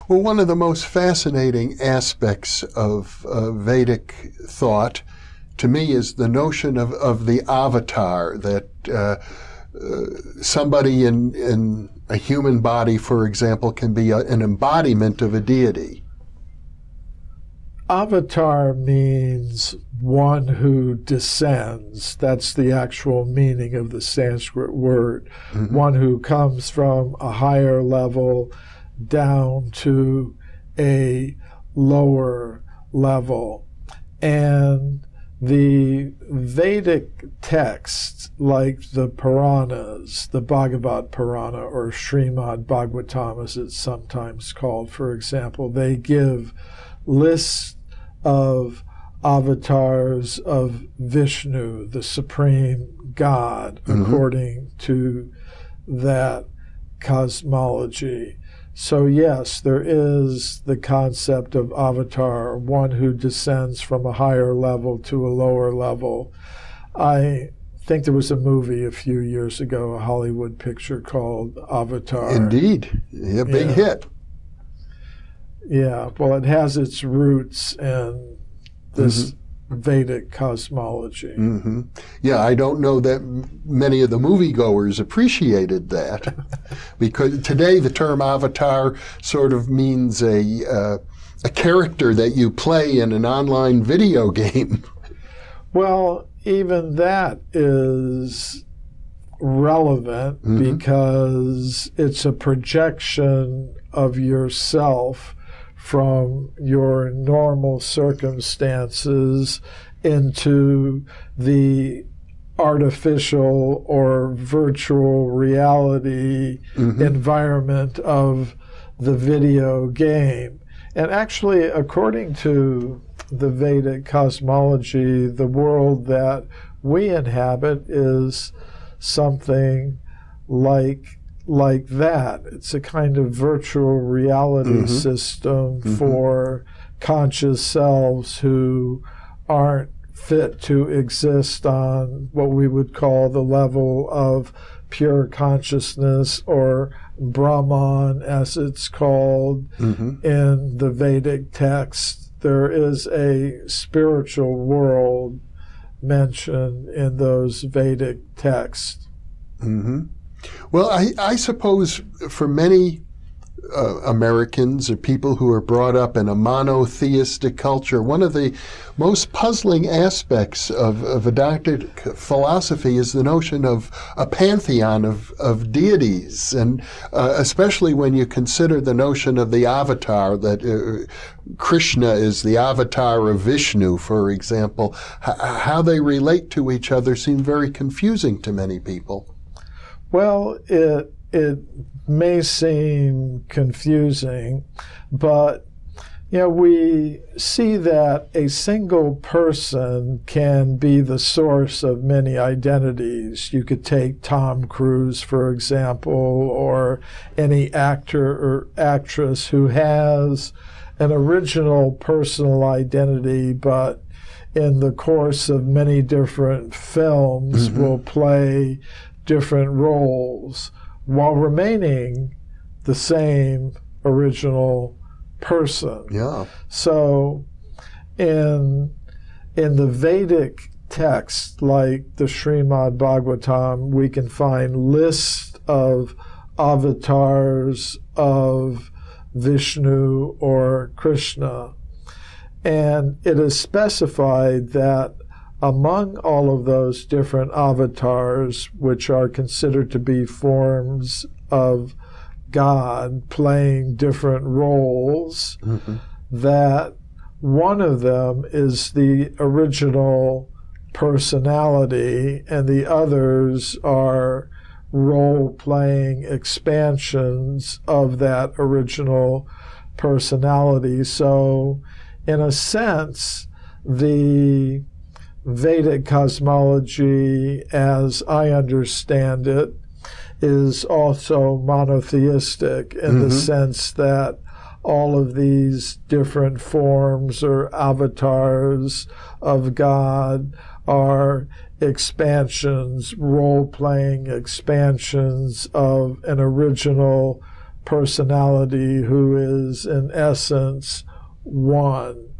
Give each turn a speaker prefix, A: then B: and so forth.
A: Well, one of the most fascinating aspects of Vedic thought, to me, is the notion of the avatar, that somebody in a human body, for example, can be an embodiment of a deity.
B: Avatar means one who descends. That's the actual meaning of the Sanskrit word. Mm-hmm. One who comes from a higher level down to a lower level. And the Vedic texts, like the Puranas, the Bhagavad Purana, or Srimad Bhagavatam as it's sometimes called, for example, they give lists of avatars of Vishnu, the supreme God, mm-hmm. according to that cosmology. So yes, there is the concept of avatar, one who descends from a higher level to a lower level. I think there was a movie a few years ago, a Hollywood picture called Avatar.
A: Indeed, a big hit.
B: Yeah, well, it has its roots in this mm-hmm. Vedic cosmology.
A: Mm-hmm. Yeah, I don't know that many of the moviegoers appreciated that, because today the term avatar sort of means a character that you play in an online video game.
B: Well, even that is relevant mm-hmm. because it's a projection of yourself from your normal circumstances into the artificial or virtual reality mm-hmm. environment of the video game. And actually, according to the Vedic cosmology, the world that we inhabit is something like that. It's a kind of virtual reality mm-hmm. system mm-hmm. for conscious selves who aren't fit to exist on what we would call the level of pure consciousness, or Brahman, as it's called mm-hmm. in the Vedic text. There is a spiritual world mentioned in those Vedic texts.
A: Mm-hmm. Well, I suppose for many Americans or people who are brought up in a monotheistic culture, one of the most puzzling aspects of Vedanta philosophy is the notion of a pantheon of deities, and especially when you consider the notion of the avatar, that Krishna is the avatar of Vishnu, for example. How they relate to each other seems very confusing to many people.
B: Well, it may seem confusing, but we see that a single person can be the source of many identities. You could take Tom Cruise, for example, or any actor or actress who has an original personal identity, but in the course of many different films mm-hmm. will play different roles while remaining the same original person.
A: Yeah.
B: So in the Vedic text, like the Srimad Bhagavatam, we can find lists of avatars of Vishnu or Krishna. And it is specified that among all of those different avatars, which are considered to be forms of God playing different roles, mm-hmm. that one of them is the original personality and the others are role-playing expansions of that original personality. So, in a sense, the Vedic cosmology, as I understand it, is also monotheistic in mm-hmm. the sense that all of these different forms or avatars of God are expansions, role-playing expansions of an original personality who is, in essence, one.